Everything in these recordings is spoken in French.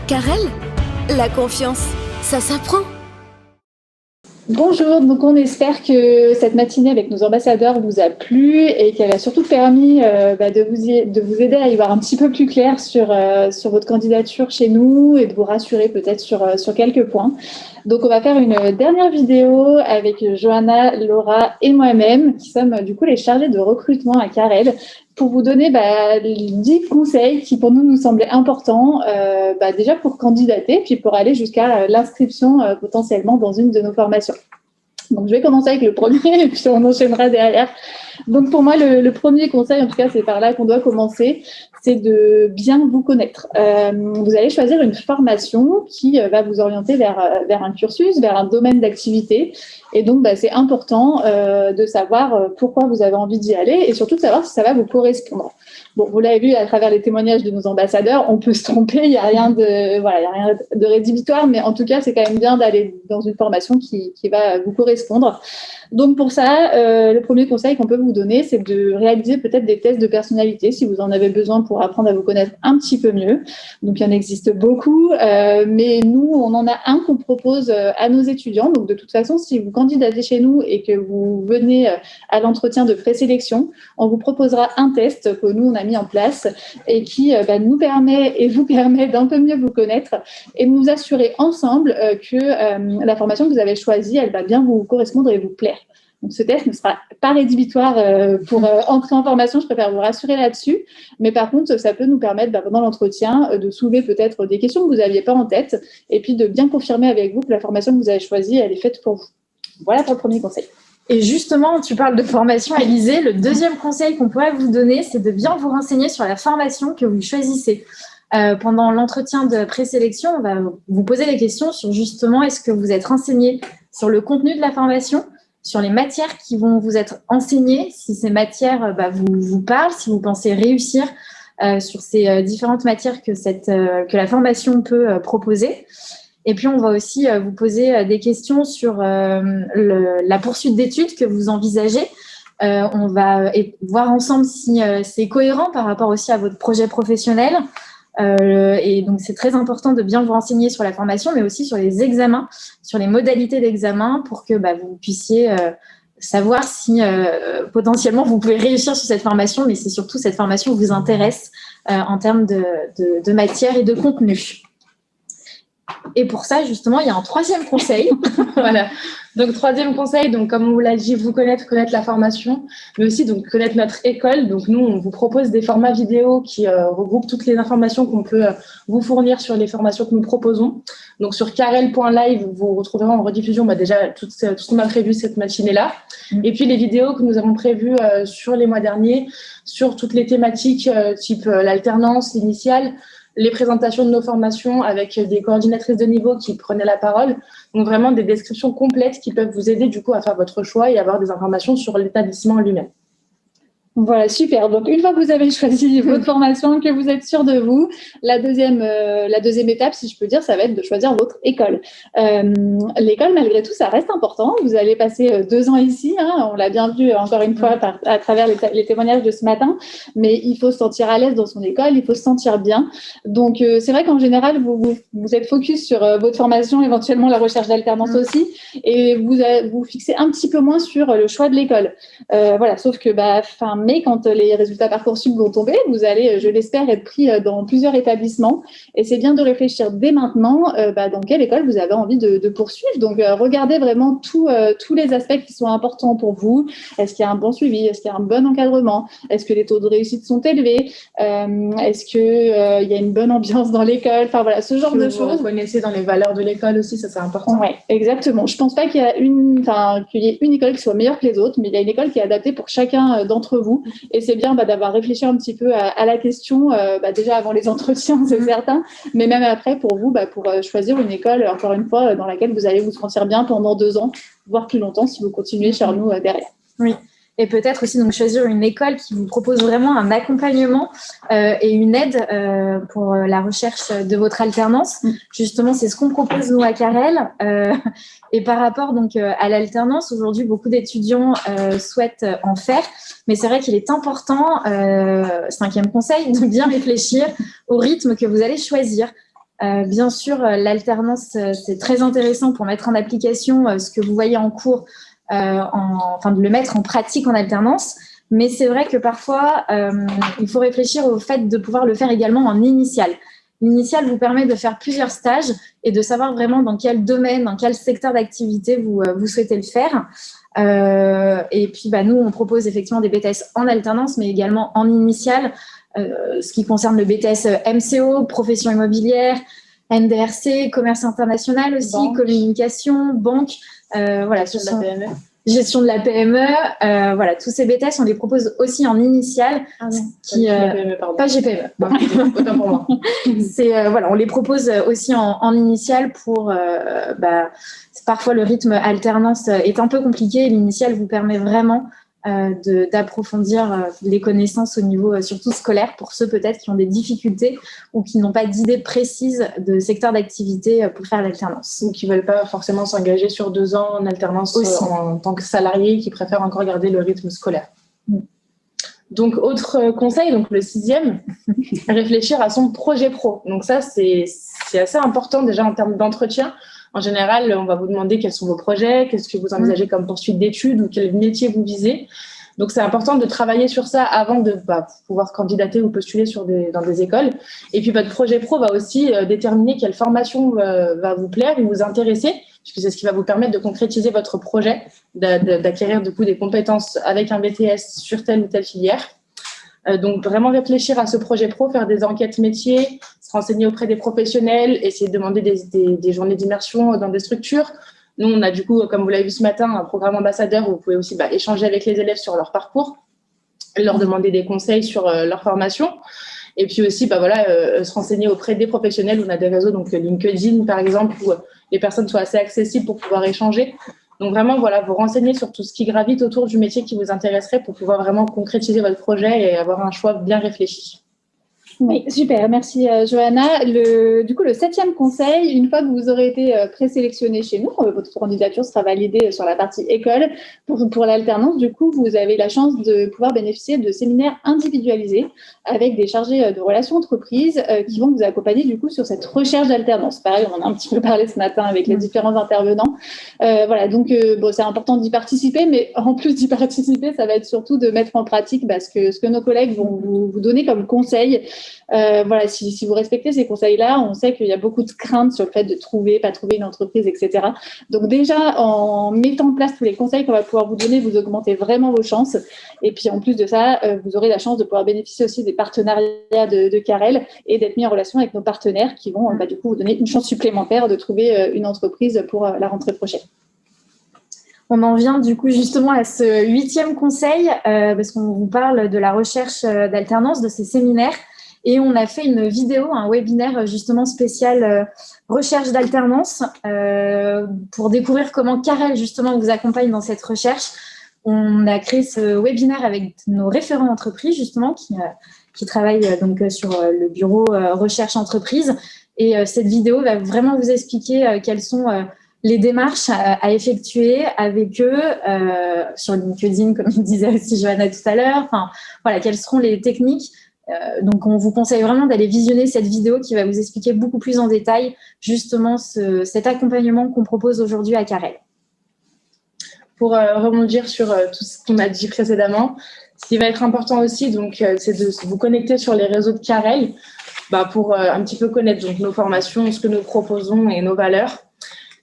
Carrel, la confiance, ça s'apprend. Bonjour, donc on espère que cette matinée avec nos ambassadeurs vous a plu et qu'elle a surtout permis de vous aider à y voir un petit peu plus clair sur votre candidature chez nous et de vous rassurer peut-être sur quelques points. Donc on va faire une dernière vidéo avec Johanna, Laura et moi-même qui sommes du coup les chargés de recrutement à Carrel pour vous donner 10 conseils qui pour nous semblaient importants déjà pour candidater puis pour aller jusqu'à l'inscription potentiellement dans une de nos formations. Donc, je vais commencer avec le premier et puis on enchaînera derrière. Donc, pour moi, le premier conseil, en tout cas, c'est par là qu'on doit commencer, c'est de bien vous connaître. Vous allez choisir une formation qui va vous orienter vers un cursus, vers un domaine d'activité. Et donc, c'est important de savoir pourquoi vous avez envie d'y aller et surtout de savoir si ça va vous correspondre. Bon, vous l'avez vu à travers les témoignages de nos ambassadeurs, on peut se tromper, il n'y a rien de rédhibitoire, mais en tout cas, c'est quand même bien d'aller dans une formation qui va vous correspondre. Donc pour ça, le premier conseil qu'on peut vous donner, c'est de réaliser peut-être des tests de personnalité si vous en avez besoin pour apprendre à vous connaître un petit peu mieux. Donc il y en existe beaucoup, mais nous, on en a un qu'on propose à nos étudiants. Donc de toute façon, si vous candidatez chez nous et que vous venez à l'entretien de présélection, on vous proposera un test que nous, on a mis en place et qui nous permet et vous permet d'un peu mieux vous connaître et de nous assurer ensemble que la formation que vous avez choisie, elle va bien vous correspondre et vous plaire. Donc, ce test ne sera pas rédhibitoire pour entrer en formation, je préfère vous rassurer là-dessus. Mais par contre, ça peut nous permettre, pendant l'entretien, de soulever peut-être des questions que vous n'aviez pas en tête et puis de bien confirmer avec vous que la formation que vous avez choisie, elle est faite pour vous. Voilà pour le premier conseil. Et justement, tu parles de formation, Alizée. Le deuxième conseil qu'on pourrait vous donner, c'est de bien vous renseigner sur la formation que vous choisissez. Pendant l'entretien de présélection, on va vous poser des questions sur justement est-ce que vous êtes renseigné sur le contenu de la formation, sur les matières qui vont vous être enseignées, si ces matières vous parlent, si vous pensez réussir sur ces différentes matières que la formation peut proposer. Et puis, on va aussi vous poser des questions sur la poursuite d'études que vous envisagez. On va voir ensemble si c'est cohérent par rapport aussi à votre projet professionnel. Et donc, c'est très important de bien vous renseigner sur la formation, mais aussi sur les examens, sur les modalités d'examen pour que vous puissiez savoir si potentiellement vous pouvez réussir sur cette formation, mais c'est surtout cette formation qui vous intéresse en termes de matière et de contenu. Et pour ça, justement, il y a un troisième conseil. Voilà. Donc, troisième conseil, donc, comme on vous l'a dit, vous connaître la formation, mais aussi donc, connaître notre école. Donc, nous, on vous propose des formats vidéo qui regroupent toutes les informations qu'on peut vous fournir sur les formations que nous proposons. Donc, sur carrel.live, vous retrouverez en rediffusion déjà tout ce qu'on a prévu cette matinée-là. Et puis, les vidéos que nous avons prévues sur les mois derniers, sur toutes les thématiques type l'alternance, l'initiale, les présentations de nos formations avec des coordinatrices de niveau qui prenaient la parole. Donc, vraiment des descriptions complètes qui peuvent vous aider, du coup, à faire votre choix et avoir des informations sur l'établissement lui-même. Voilà, super. Donc, une fois que vous avez choisi votre formation, que vous êtes sûr de vous, la deuxième étape, si je peux dire, ça va être de choisir votre école. L'école, malgré tout, ça reste important. Vous allez passer 2 ans ici, on l'a bien vu encore une fois à travers les témoignages de ce matin, mais il faut se sentir à l'aise dans son école, il faut se sentir bien. Donc, c'est vrai qu'en général, vous êtes focus sur votre formation, éventuellement la recherche d'alternance aussi, et vous fixez un petit peu moins sur le choix de l'école. Voilà, sauf que mais quand les résultats Parcoursup vont tomber, vous allez, je l'espère, être pris dans plusieurs établissements. Et c'est bien de réfléchir dès maintenant dans quelle école vous avez envie de poursuivre. Donc, regardez vraiment tous les aspects qui sont importants pour vous. Est-ce qu'il y a un bon suivi? Est-ce qu'il y a un bon encadrement? Est-ce que les taux de réussite sont élevés? Est-ce qu'il y a une bonne ambiance dans l'école? Enfin, voilà, ce genre de choses. Vous connaissez dans les valeurs de l'école aussi, ça c'est important. Oui, exactement. Je ne pense pas qu'il y ait une école qui soit meilleure que les autres, mais il y a une école qui est adaptée pour chacun d'entre vous. Et c'est bien d'avoir réfléchi un petit peu à la question, déjà avant les entretiens, c'est certain, mais même après pour vous, pour choisir une école, encore une fois, dans laquelle vous allez vous sentir bien pendant 2 ans, voire plus longtemps si vous continuez chez nous derrière. Oui. Et peut-être aussi donc choisir une école qui vous propose vraiment un accompagnement et une aide pour la recherche de votre alternance. Justement, c'est ce qu'on propose nous à Carrel. Et par rapport donc à l'alternance, aujourd'hui, beaucoup d'étudiants souhaitent en faire, mais c'est vrai qu'il est important, 5e conseil, de bien réfléchir au rythme que vous allez choisir. Bien sûr, l'alternance, c'est très intéressant pour mettre en application ce que vous voyez en cours, de le mettre en pratique en alternance. Mais c'est vrai que parfois, il faut réfléchir au fait de pouvoir le faire également en initial. L'initial vous permet de faire plusieurs stages et de savoir vraiment dans quel domaine, dans quel secteur d'activité vous souhaitez le faire. Et puis, nous, on propose effectivement des BTS en alternance, mais également en initial, ce qui concerne le BTS MCO, profession immobilière, NDRC, commerce international aussi, banque. Communication, banque. Gestion de la PME. Voilà, tous ces BTS, on les propose aussi en initial. Ah non, la PME, pardon. Pas GPME. Bon, autant pour moi. On les propose aussi en initial pour... parfois, le rythme alternance est un peu compliqué. L'initial vous permet vraiment d'approfondir les connaissances au niveau surtout scolaire pour ceux peut-être qui ont des difficultés ou qui n'ont pas d'idée précise de secteur d'activité pour faire l'alternance. Ou qui ne veulent pas forcément s'engager sur 2 ans en alternance en tant que salarié, qui préfèrent encore garder le rythme scolaire. Donc, autre conseil, donc le 6e, réfléchir à son projet pro. Donc ça, c'est assez important déjà en termes d'entretien. En général, on va vous demander quels sont vos projets, qu'est-ce que vous envisagez comme poursuite d'études ou quel métier vous visez. Donc, c'est important de travailler sur ça avant de pouvoir candidater ou postuler dans des écoles. Et puis, votre projet pro va aussi déterminer quelle formation va vous plaire ou vous intéresser, puisque c'est ce qui va vous permettre de concrétiser votre projet, d'acquérir du coup des compétences avec un BTS sur telle ou telle filière. Donc, vraiment réfléchir à ce projet pro, faire des enquêtes métiers, se renseigner auprès des professionnels, essayer de demander des journées d'immersion dans des structures. Nous, on a du coup, comme vous l'avez vu ce matin, un programme ambassadeur où vous pouvez aussi échanger avec les élèves sur leur parcours, leur demander des conseils sur leur formation. Et puis aussi, se renseigner auprès des professionnels. On a des réseaux, donc LinkedIn par exemple, où les personnes soient assez accessibles pour pouvoir échanger. Donc vraiment, vous renseigner sur tout ce qui gravite autour du métier qui vous intéresserait pour pouvoir vraiment concrétiser votre projet et avoir un choix bien réfléchi. Oui, super, merci Johanna. Le 7e conseil, une fois que vous aurez été présélectionné chez nous, votre candidature sera validée sur la partie école. Pour l'alternance, du coup, vous avez la chance de pouvoir bénéficier de séminaires individualisés avec des chargés de relations entreprises qui vont vous accompagner du coup sur cette recherche d'alternance. Pareil, on en a un petit peu parlé ce matin avec les différents intervenants. C'est important d'y participer, mais en plus d'y participer, ça va être surtout de mettre en pratique ce que nos collègues vont vous donner comme conseils. Si vous respectez ces conseils-là, on sait qu'il y a beaucoup de craintes sur le fait de pas trouver une entreprise, etc. Donc déjà, en mettant en place tous les conseils qu'on va pouvoir vous donner, vous augmentez vraiment vos chances. Et puis en plus de ça, vous aurez la chance de pouvoir bénéficier aussi des partenariats de Carrel et d'être mis en relation avec nos partenaires qui vont du coup vous donner une chance supplémentaire de trouver une entreprise pour la rentrée prochaine. On en vient du coup justement à ce 8e conseil parce qu'on vous parle de la recherche d'alternance, de ces séminaires. Et on a fait une vidéo, un webinaire justement spécial recherche d'alternance pour découvrir comment Carrel justement vous accompagne dans cette recherche. On a créé ce webinaire avec nos référents entreprises justement qui travaillent donc sur le bureau recherche entreprise. Et cette vidéo va vraiment vous expliquer quelles sont les démarches à effectuer avec eux sur LinkedIn, comme disait aussi Johanna tout à l'heure. Quelles seront les techniques. Donc, on vous conseille vraiment d'aller visionner cette vidéo qui va vous expliquer beaucoup plus en détail justement cet accompagnement qu'on propose aujourd'hui à Carrel. Pour rebondir sur tout ce qu'on a dit précédemment, ce qui va être important aussi, c'est de vous connecter sur les réseaux de Carrel pour un petit peu connaître nos formations, ce que nous proposons et nos valeurs.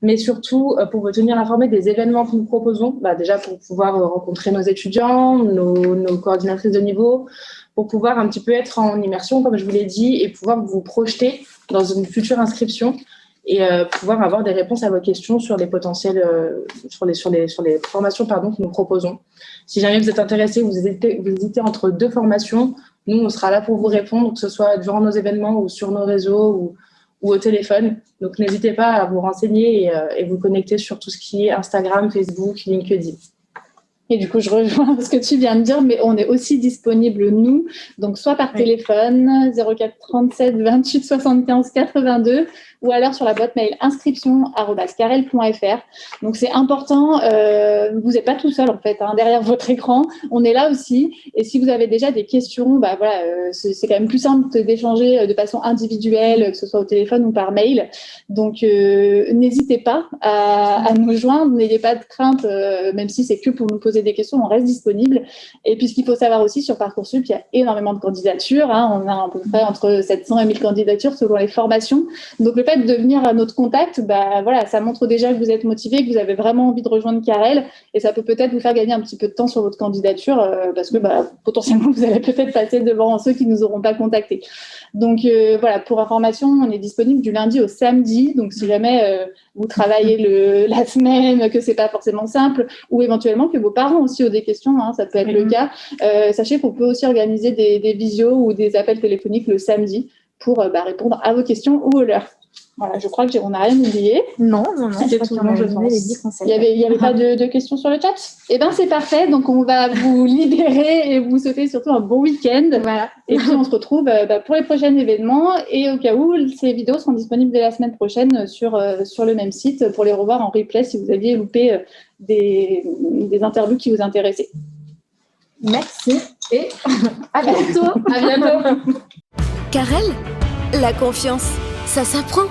Mais surtout pour vous tenir informé des événements que nous proposons, déjà pour pouvoir rencontrer nos étudiants, nos coordinatrices de niveau, pour pouvoir un petit peu être en immersion, comme je vous l'ai dit, et pouvoir vous projeter dans une future inscription et pouvoir avoir des réponses à vos questions sur les potentiels, sur les formations que nous proposons. Si jamais vous êtes intéressé, vous hésitez entre 2 formations, nous, on sera là pour vous répondre, que ce soit durant nos événements ou sur nos réseaux ou au téléphone. Donc, n'hésitez pas à vous renseigner et vous connecter sur tout ce qui est Instagram, Facebook, LinkedIn. Et du coup, je rejoins ce que tu viens de dire, mais on est aussi disponible, nous, donc soit par téléphone, 04 37 28 75 82, ou alors sur la boîte mail inscription@carel.fr. Donc, c'est important, vous n'êtes pas tout seul, en fait, derrière votre écran. On est là aussi. Et si vous avez déjà des questions, c'est quand même plus simple d'échanger de façon individuelle, que ce soit au téléphone ou par mail. Donc, n'hésitez pas à nous joindre. N'ayez pas de crainte, même si c'est que pour nous poser des questions, on reste disponible. Et puis, ce qu'il faut savoir aussi sur Parcoursup, il y a énormément de candidatures. On a à peu près entre 700 et 1000 candidatures selon les formations. Donc, le fait de venir à notre contact, ça montre déjà que vous êtes motivé, que vous avez vraiment envie de rejoindre Carel. Et ça peut peut-être vous faire gagner un petit peu de temps sur votre candidature parce que potentiellement, vous allez peut-être passer devant ceux qui ne nous auront pas contactés. Donc, pour information, on est disponible du lundi au samedi. Donc, si jamais vous travaillez la semaine, que c'est pas forcément simple, ou éventuellement que vos parents aussi ont des questions, ça peut être le cas, sachez qu'on peut aussi organiser des visios ou des appels téléphoniques le samedi pour répondre à vos questions ou aux leurs. Voilà, je crois qu'on n'a rien oublié. Non, c'était tout bon, je pense. Les 10 conseils. Il y avait pas de questions sur le chat? Eh bien, c'est parfait. Donc, on va vous libérer et vous souhaiter surtout un bon week-end. Voilà. Et puis, on se retrouve pour les prochains événements. Et au cas où, ces vidéos seront disponibles dès la semaine prochaine sur le même site pour les revoir en replay si vous aviez loupé des interviews qui vous intéressaient. Merci et à bientôt. À bientôt. Carel, la confiance, ça s'apprend.